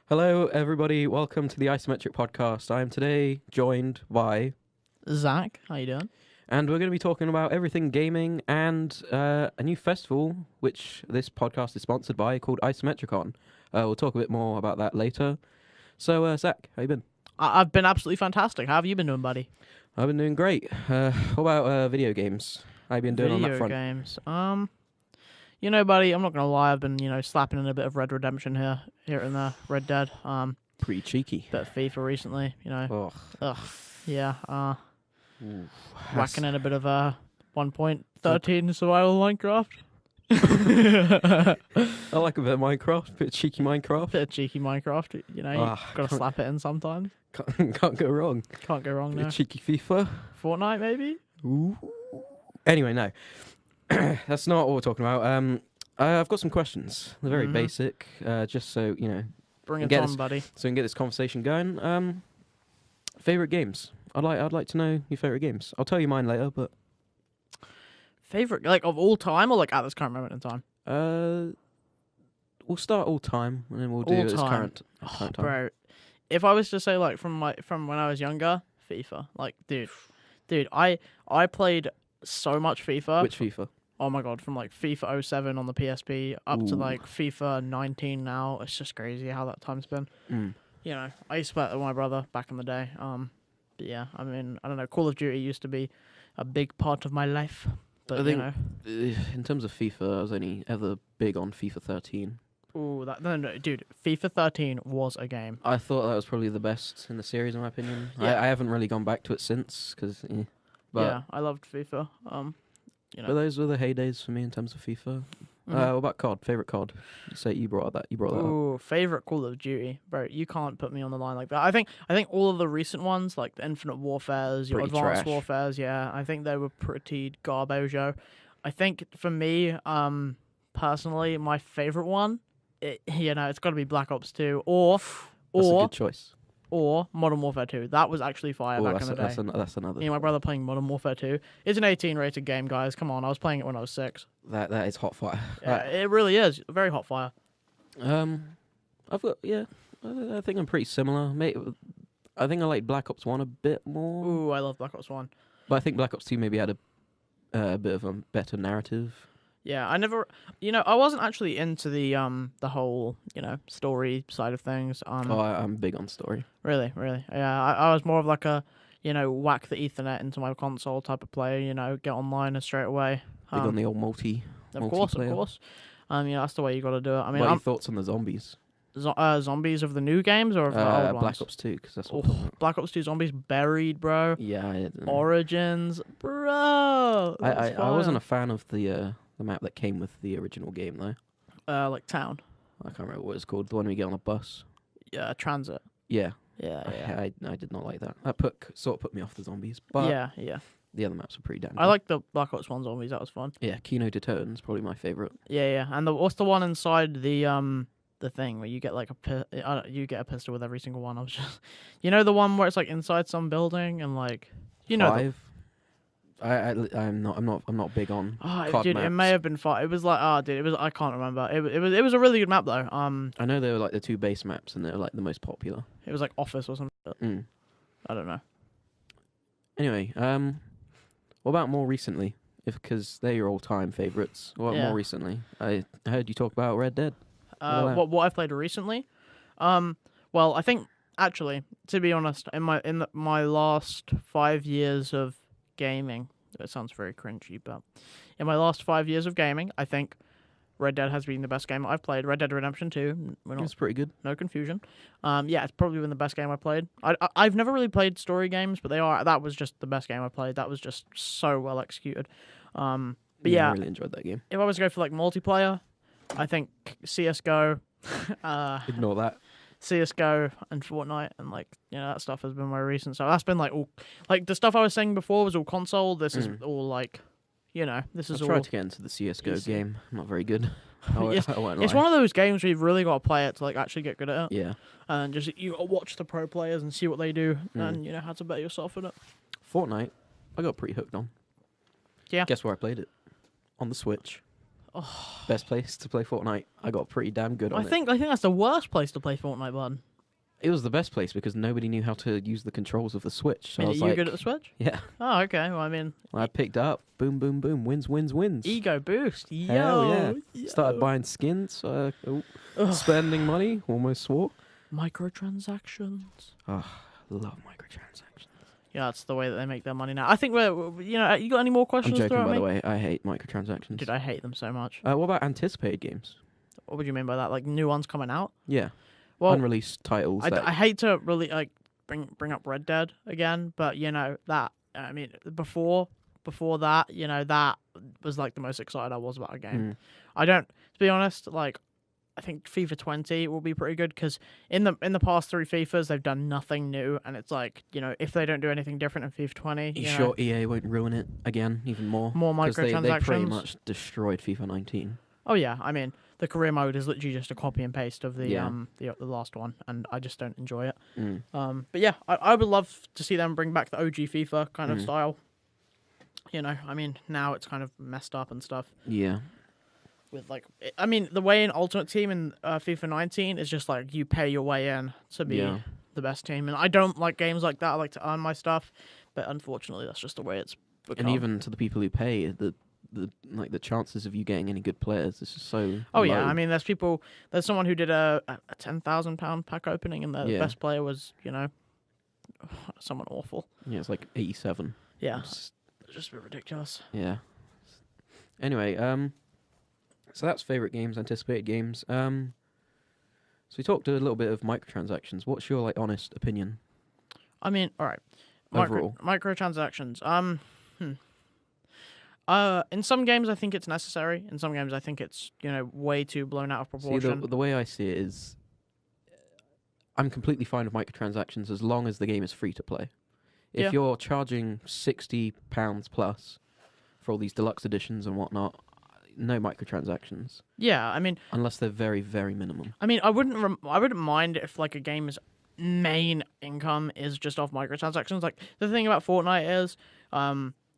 Hello, everybody. Welcome to the Isometric podcast. I am today joined by Zach. How you doing? and we're going to be talking about everything gaming and a new festival, which this podcast is sponsored by, called Isometricon. We'll talk a bit more about that later. So, Zach, how you been? I've been absolutely fantastic. How have you been doing, buddy? I've been doing great. What about video games? How you been doing on that front? Video games. Buddy, I'm not gonna lie. I've been, slapping in a bit of Red Redemption here and there. Red Dead. Pretty cheeky. Bit of FIFA recently. Oh, Yeah. ooh, Whacking in a bit of 1.13 survival Minecraft. I like a bit of Minecraft, bit of cheeky Minecraft. Bit of cheeky Minecraft. You gotta can't- slap it in sometimes. Can't go wrong. Can't go wrong Bit now. of cheeky FIFA. Fortnite maybe. Ooh. Anyway, no. That's not what we're talking about. I've got some questions. They're very basic, just so, Bring And it get on, us- buddy. so we can get this conversation going. Favorite games? I'd like to know your favorite games. I'll tell you mine later, but Favorite, like, of all time or like at this current moment in time? we'll start all time and then we'll do All this time. current time. Bro, if I was to say like from when I was younger, FIFA. Like, dude, I played so much FIFA. Which FIFA? Oh my god, from like FIFA 07 on the PSP up to Ooh. like FIFA 19 now. It's just crazy how that time's been. Mm. I used to play it with my brother back in the day. But yeah, I mean, I don't know. Call of Duty used to be a big part of my life. But I think in terms of FIFA, I was only ever big on FIFA 13. ooh, no, dude, FIFA 13 was a game. I thought that was probably the best in the series, in my opinion. Yeah. I haven't really gone back to it since, because, but Yeah, I loved FIFA. but those were the heydays for me in terms of FIFA. Mhm. What about COD? Favorite COD? You say you brought that. You brought that up. Ooh, favorite Call of Duty, bro. You can't put me on the line like that. I think all of the recent ones, like the Infinite Warfares, your Pretty Advanced trash. Warfares, yeah, I think they were pretty garbage. I think for me, personally, my favorite one, it's got to be Black Ops 2 That's a good choice. or Modern Warfare 2. That was actually fire back in the day. That's another. Me and my brother playing Modern Warfare 2. It's an 18 rated game, guys. Come on, I was playing it when I was 6. That is hot fire. Yeah, it really is very hot fire. I've got I think I'm pretty similar. I think I like Black Ops 1 a bit more, Ooh, I love Black Ops 1. but I think Black Ops 2 maybe had a bit of a better narrative. Yeah, I never, I wasn't actually into the whole, story side of things. I'm big on story. Really. Yeah, I was more of like a, whack the Ethernet into my console type of player, get online and straight away. Big on the old multiplayer. Of course. That's the way you got to do it. I mean, What are your thoughts on the zombies? Zombies of the new games or of the old ones? Black Ops 2, because that's what. Black Ops 2 zombies buried, bro. Yeah. Origins, bro. I wasn't a fan of the map that came with the original game though. like town. I can't remember what it's called. The one we get on a bus. Yeah, transit. Yeah. Yeah. I did not like that. That sort of put me off the zombies. But Yeah. the other maps were pretty damn good. I like the Black Ops 1 zombies. That was fun. Yeah, Kino to Turton's probably my favourite. Yeah. And what's the one inside the thing where you get like you get a pistol with every single one? I was just, the one where it's like inside some building and like, Five. I'm not big on COD dude, maps. it may have been 5. It was like, I can't remember. It was a really good map though. I know they were like the 2 base maps and they were like the most popular. It was like Office or something. I don't know. Anyway, what about more recently? Because they're your all-time favourites. What Yeah. more recently? I heard you talk about Red Dead. What I've played recently? Well, I think actually, to be honest, in my last 5 years of gaming, it sounds very cringy, but in my last 5 years of gaming, I think Red Dead has been the best game I've played. Red Dead Redemption 2. It's pretty good. No confusion. Yeah, it's probably been the best game I played. I've never really played story games, but that was just the best game I played. That was just so well executed. But yeah, I really enjoyed that game. if I was to go for like multiplayer, I think CS:GO, Ignore that. CS:GO and Fortnite and like that stuff has been my recent stuff. That's been like all like the stuff I was saying before was all console. This is all like this is I've all. tried to get into the CS:GO PC. game. I'm not very good. I It's, won't it's lie. one of those games where you've really got to play it to like actually get good at it, Yeah. and just you got to watch the pro players and see what they do, Mm. and you know how to bet yourself in it. Fortnite, I got pretty hooked on. Yeah. Guess where I played it? On the Switch. Oh, Best place to play Fortnite. I got pretty damn good on I think that's the worst place to play Fortnite, bud. it was the best place because nobody knew how to use the controls of the Switch. So I I mean, was are you like, good at the Switch? yeah. Oh, okay. Well, I mean, I picked it up. Boom, boom, boom. Wins, wins, wins. ego boost. Yo, Hell yeah. yo. Started buying skins. Ugh. Spending money. Almost swore. Microtransactions. Oh, love microtransactions. Yeah, that's the way that they make their money now. I think you know, you got any more I'm questions? joking, throw at by me? the way. I hate microtransactions. Dude, I hate them so much. What about anticipated games? What would you mean by that? Like new ones coming out? Yeah. Well, Unreleased titles. I hate to really like bring up Red Dead again, but you know that I mean before that, you know, that was like the most excited I was about a game. Mm. I don't, to be honest, like I think FIFA 20 will be pretty good because in the past 3 FIFAs they've done nothing new, and it's like, you know, if they don't do anything different in FIFA 20, You you know, sure EA won't ruin it again even more? more 'Cause they pretty microtransactions. much destroyed FIFA 19. Oh yeah, I mean the career mode is literally just a copy and paste of the Yeah. the last one, and I just don't enjoy it. Mm. But yeah, I would love to see them bring back the OG FIFA kind of Mm. style. You know, I mean now it's kind of messed up and stuff. Yeah. With like, I mean the way in Ultimate Team in FIFA 19 is just like you pay your way in to be Yeah. the best team, and I don't like games like that. I like to earn my stuff, but unfortunately that's just the way it's become. And even to the people who pay, the chances of you getting any good players is just so Oh yeah, low. I mean, there's someone who did a £10,000 pack opening, and the Yeah. best player was, you know, someone awful. Yeah, it's like 87. Yeah, It's- it's just a bit ridiculous. yeah. Anyway, so that's favorite games, anticipated games. So we talked a little bit of microtransactions. What's your like honest opinion? I mean, all right, Overall. microtransactions. In some games I think it's necessary. In some games I think it's, you know, way too blown out of See, proportion. the way I see it is, I'm completely fine with microtransactions as long as the game is free to play. If Yeah. you're charging £60 plus for all these deluxe editions and whatnot, no microtransactions Yeah, I mean, unless they're very, very minimum. I wouldn't mind if like a game's main income is just off microtransactions. Like the thing about Fortnite is,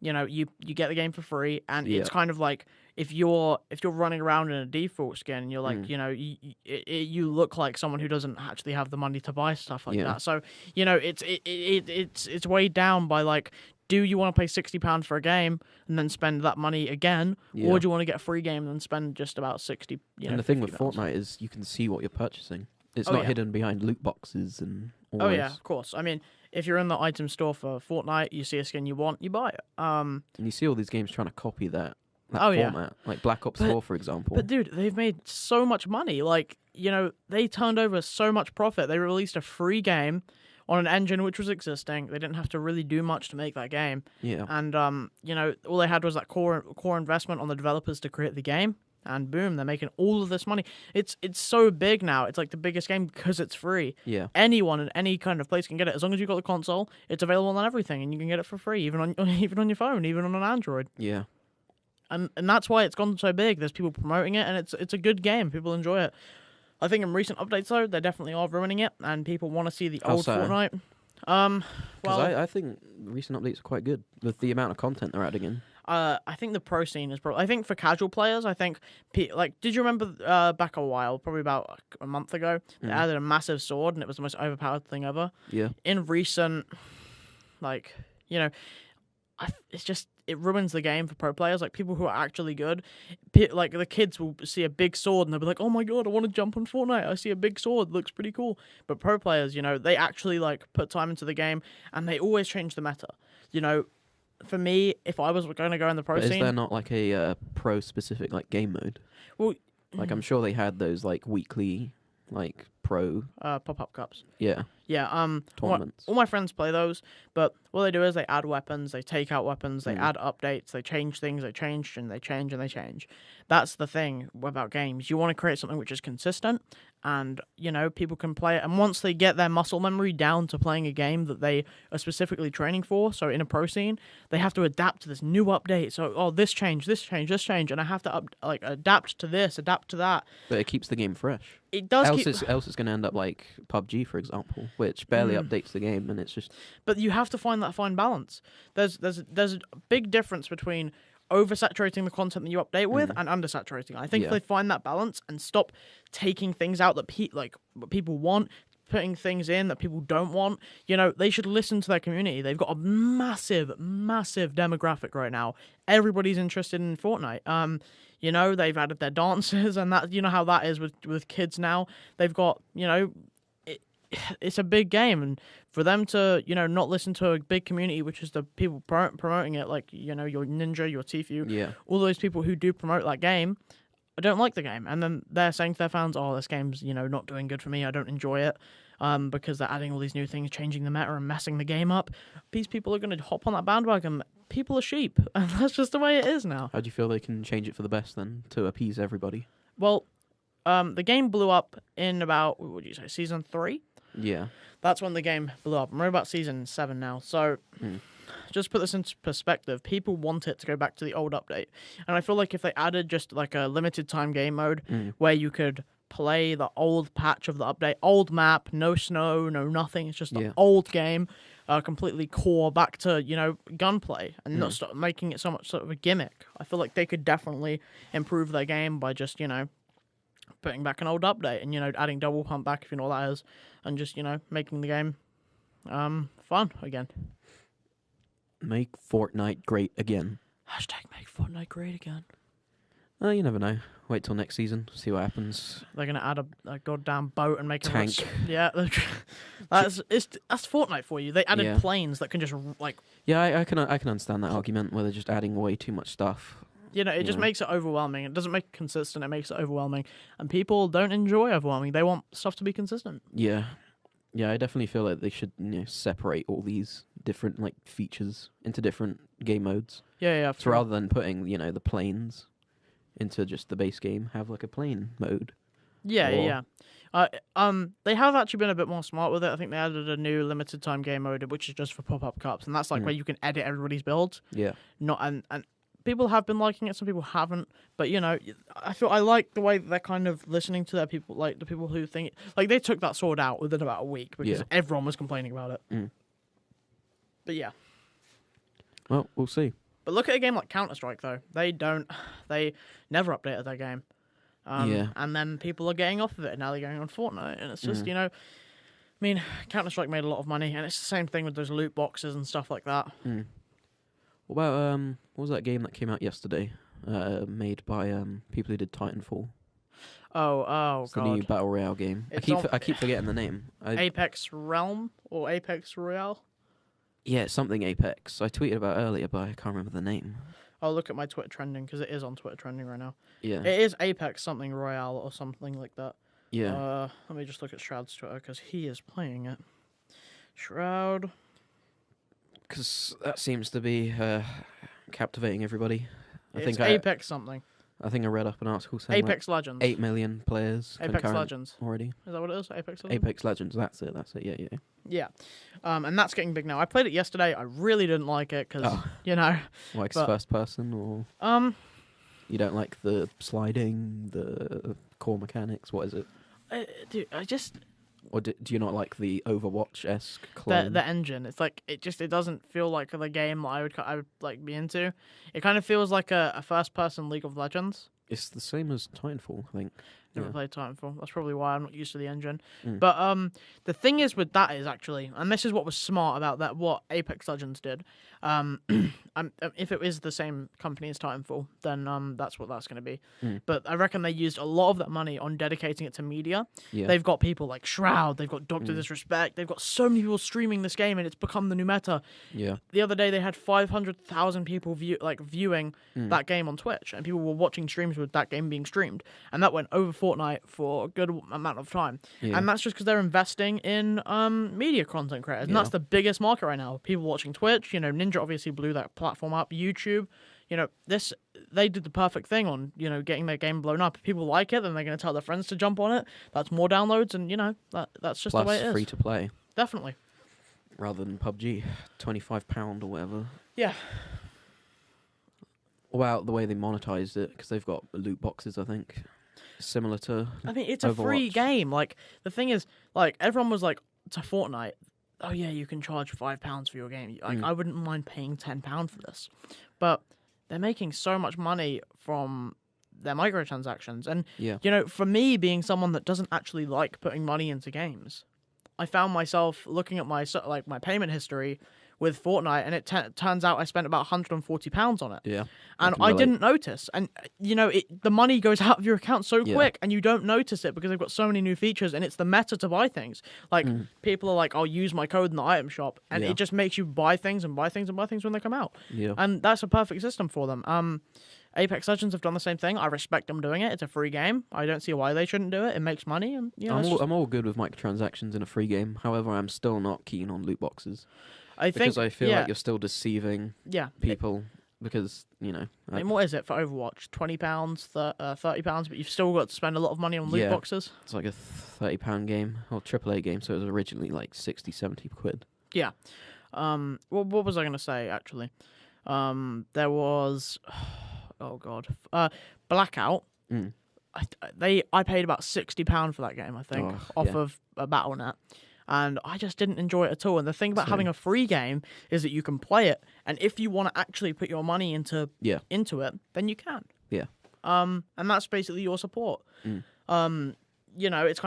you know, you get the game for free, and it's Yeah. kind of like if you're running around in a default skin, and you're like, Mm. you know, you look like someone who doesn't actually have the money to buy stuff like Yeah. that. So you know, it's weighed down by like, do you want to pay £60 for a game and then spend that money again, Yeah. or do you want to get a free game and then spend just about 60? You know, And the thing with £50? Fortnite is you can see what you're purchasing. It's Oh, not yeah. hidden behind loot boxes and all Oh this. yeah, of course. I mean, if you're in the item store for Fortnite, you see a skin you want, you buy it. And you see all these games trying to copy that Oh, yeah. format. Like Black Ops But- 4, for example. But dude, they've made so much money. Like, you know, they turned over so much profit. They released a free game on an engine which was existing. They didn't have to really do much to make that game. yeah. And you know, all they had was that core investment on the developers to create the game. And boom, they're making all of this money. It's so big now. It's like the biggest game because it's free. Yeah. Anyone in any kind of place can get it as long as you've got the console. It's available on everything, and you can get it for free, even on even on your phone, even on an Android. Yeah. And that's why it's gone so big. There's people promoting it, and it's a good game. People enjoy it. I think in recent updates though, they definitely are ruining it, and people want to see the How old so? Fortnite. Because Well, I think recent updates are quite good with the amount of content they're adding in. I think the pro scene is probably. I think for casual players, I think like, did you remember back a while, probably about like, a month ago, they added a massive sword, and it was the most overpowered thing ever. Yeah. In recent, like, you know, it's just, it ruins the game for pro players. Like people who are actually good, like the kids will see a big sword and they'll be like, "Oh my god, I want to jump on Fortnite. I see a big sword, looks pretty cool." But pro players, you know, they actually like put time into the game, and they always change the meta. You know, for me, if I was going to go in the pro But is scene, there not like a pro specific like game mode? well, Like I'm sure they had those like weekly like pro. Pop-up cups. Yeah, Yeah, tournaments. all my friends play those, but what they do is they add weapons, they take out weapons, they add updates, they change things, they change and they change and they change. That's the thing about games. You want to create something which is consistent, and, people can play it. And once they get their muscle memory down to playing a game that they are specifically training for, so in a pro scene, they have to adapt to this new update. So, this change, and I have to adapt to this, adapt to that. But it keeps the game fresh. It does Else it's going to end up like PUBG, for example, which barely updates the game, and it's just... But you have to find that fine balance. There's a big difference between oversaturating the content that you update with and undersaturating. I think if they find that balance and stop taking things out that what people want, putting things in that people don't want, they should listen to their community. They've got a massive, massive demographic right now. Everybody's interested in Fortnite. They've added their dances, and that, how that is with kids now. They've got, it's a big game, and for them to, not listen to a big community, which is the people promoting it, like, your Ninja, your Tfue, all those people who do promote that game, I don't like the game. And then they're saying to their fans, oh, this game's, not doing good for me, I don't enjoy it, because they're adding all these new things, changing the meta and messing the game up. These people are going to hop on that bandwagon. People are sheep, and that's just the way it is now. How do you feel they can change it for the best, then, to appease everybody? Well, the game blew up in about, what would you say, Season 3? Yeah. That's when the game blew up. We're about Season 7 now, so... Just put this into perspective, people want it to go back to the old update. And I feel like if they added just like a limited time game mode where you could play the old patch of the update, old map, no snow, no nothing, it's just the old game, completely core back to, gunplay, and not start making it so much sort of a gimmick. I feel like they could definitely improve their game by just, putting back an old update and, adding double pump back, if you know what that is, and just, making the game fun again. Make Fortnite great again. Hashtag make Fortnite great again. You never know. Wait till next season, see what happens. They're gonna add a goddamn boat and make a tank. Yeah, that's Fortnite for you. They added planes that can just Yeah, I can understand that argument where they're just adding way too much stuff. It just makes it overwhelming. It doesn't make it consistent. It makes it overwhelming, and people don't enjoy overwhelming. They want stuff to be consistent. Yeah. Yeah, I definitely feel like they should separate all these different features into different game modes. Yeah. So rather than putting the planes into just the base game, have a plane mode. Yeah. They have actually been a bit more smart with it. I think they added a new limited time game mode, which is just for pop-up cups, and that's where you can edit everybody's builds. Yeah. And people have been liking it, some people haven't, but I like the way that they're kind of listening to their people, like the people who think they took that sword out within about a week because everyone was complaining about it. But yeah, well, we'll see. But look at a game like Counter-Strike though. They never updated their game, and then people are getting off of it, and now they're going on Fortnite, and it's just Counter-Strike made a lot of money, and it's the same thing with those loot boxes and stuff like that. What about what was that game that came out yesterday? Made by people who did Titanfall. Oh, it's the new battle royale game. I keep forgetting the name. Apex Realm or Apex Royale? Yeah, it's something Apex. I tweeted about earlier, but I can't remember the name. I'll look at my Twitter trending because it is on Twitter trending right now. Yeah, it is Apex something Royale or something like that. Yeah. Let me just look at Shroud's Twitter because he is playing it. Shroud. Because that seems to be captivating everybody. It's Apex something. I think I read up an article saying Apex Legends. 8 million players. Apex Legends already. Is that what it is? Apex Legends. Apex Legends. That's it. Yeah. Yeah. And that's getting big now. I played it yesterday. I really didn't like it because Like first person or you don't like the sliding, the core mechanics. What is it? Dude, Or do you not like the Overwatch-esque clone? The engine? It's it doesn't feel like the game I would be into. It kind of feels like a first person League of Legends. It's the same as Titanfall, I think. Never played Titanfall. That's probably why I'm not used to the engine. But the thing is with that is actually, and this is what was smart about that, what Apex Legends did. If it is the same company as Titanfall, then that's what that's going to be. But I reckon they used a lot of that money on dedicating it to media. Yeah. They've got people like Shroud, they've got Dr. Disrespect, they've got so many people streaming this game, and it's become the new meta. Yeah. The other day they had 500,000 people viewing that game on Twitch, and people were watching streams with that game being streamed, and that went over Fortnite for a good amount of time. Yeah. And that's just because they're investing in media content creators. And Yeah. that's the biggest market right now. People watching Twitch, Ninja obviously blew that platform up. YouTube, they did the perfect thing on, getting their game blown up. If people like it, then they're going to tell their friends to jump on it. That's more downloads, and, that's just Plus the way it is. free to play Definitely. rather than PUBG, £25 or whatever. Yeah. Well, the way they monetized it, because they've got loot boxes, I think, similar to I mean, it's a free Overwatch. game. Like, the thing is, like, everyone was like, to Fortnite, oh yeah, you can charge £5 for your game. Like, I wouldn't mind paying £10 for this. But they're making so much money from their microtransactions. And, Yeah. for me, being someone that doesn't actually like putting money into games, I found myself looking at my payment history with Fortnite, and it turns out I spent about £140 on it. Yeah. And can I relate. didn't notice. And, the money goes out of your account so Yeah. quick, and you don't notice it because they've got so many new features, and it's the meta to buy things. Like, people are like, I'll use my code in the item shop, and Yeah. it just makes you buy things and buy things and buy things when they come out. Yeah. And that's a perfect system for them. Apex Legends have done the same thing. I respect them doing it. It's a free game. I don't see why they shouldn't do it. It makes money, and, I'm all good with microtransactions in a free game. However, I'm still not keen on loot boxes. I think, Because I feel yeah, like you're still deceiving yeah. people because, I mean, what is it for Overwatch? £20, £30, but you've still got to spend a lot of money on loot Yeah. boxes. it's like a £30 game or AAA game, so it was originally like 60, 70 quid. Yeah. What was I going to say, actually? There was... Oh, God. Blackout. Mm. I paid about £60 for that game, I think, Oh, off yeah. of Battle.net. And I just didn't enjoy it at all. And the thing about having a free game is that you can play it, and if you want to actually put your money into it, then you can. Yeah. And that's basically your support. It's kind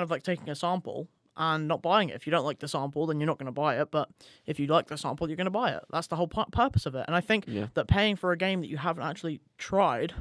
of like taking a sample and not buying it. If you don't like the sample, then you're not going to buy it. But if you like the sample, you're going to buy it. That's the whole purpose of it. And I think that paying for a game that you haven't actually tried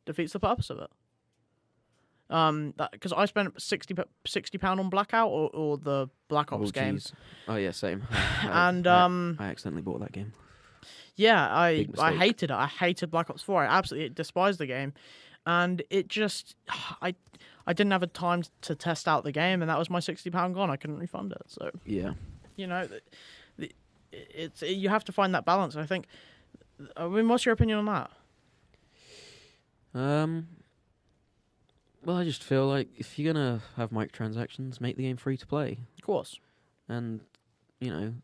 defeats the purpose of it. Because I spent £60 on Blackout or the Black Ops game. Geez. Oh yeah, same. And I accidentally bought that game. Yeah, I Big mistake. hated it. I hated Black Ops 4. I absolutely despised the game, and it just I didn't have a time to test out the game, and that was my £60 gone. I couldn't refund it. So Yeah. It's you have to find that balance. I think. I mean, what's your opinion on that? Well, I just feel like if you're gonna have microtransactions, make the game free to play, Of course. and and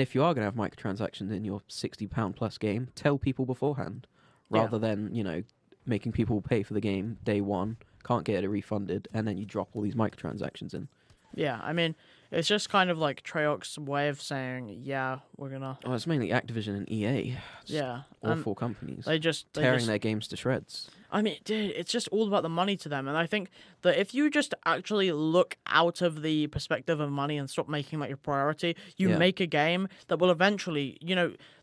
if you are gonna have microtransactions in your £60 plus game, tell people beforehand, rather than making people pay for the game day one, can't get it refunded, and then you drop all these microtransactions in. Yeah, I mean, it's just kind of like Treyarch's way of saying, yeah, we're gonna. Oh, it's mainly Activision and EA. Yeah, Awful companies. they just tearing their games to shreds. I mean, dude, it's just all about the money to them. And I think that if you just actually look out of the perspective of money and stop making that your priority, you make a game that will eventually,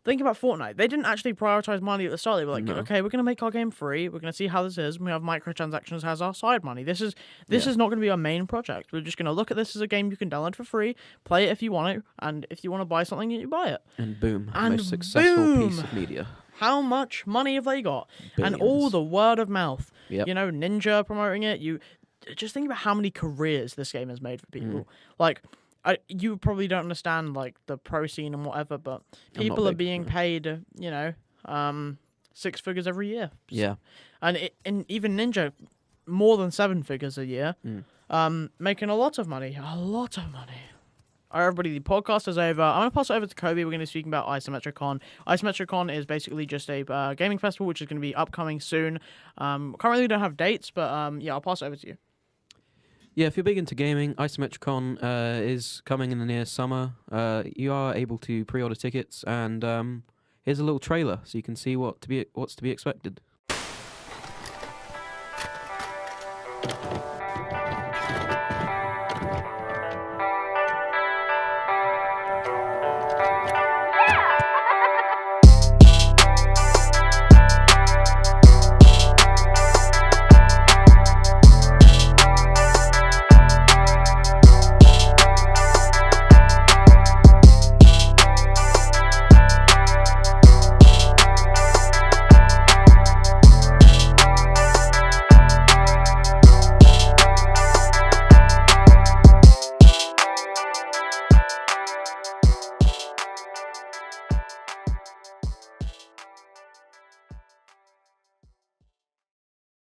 think about Fortnite. They didn't actually prioritize money at the start. They were like, okay, we're going to make our game free. We're going to see how this is. We have microtransactions as our side money. This is not going to be our main project. We're just going to look at this as a game you can download for free, play it if you want to, and if you want to buy something, you buy it. And boom, And most successful boom! piece of media. How much money have they got? Billions. And all the word of mouth. Yep. Ninja promoting it. You just think about how many careers this game has made for people. Like, you probably don't understand like the pro scene and whatever, but people are big, being no. paid, six figures every year. Yeah. And even Ninja, more than seven figures a year, making a lot of money. A lot of money. All right, everybody, the podcast is over. I'm going to pass it over to Kobe. We're going to be speaking about Isometric. Isometric is basically just a gaming festival, which is going to be upcoming soon. Currently, we don't have dates, but I'll pass it over to you. Yeah, if you're big into gaming, Isometricon is coming in the near summer. You are able to pre-order tickets, and here's a little trailer so you can see what's to be expected.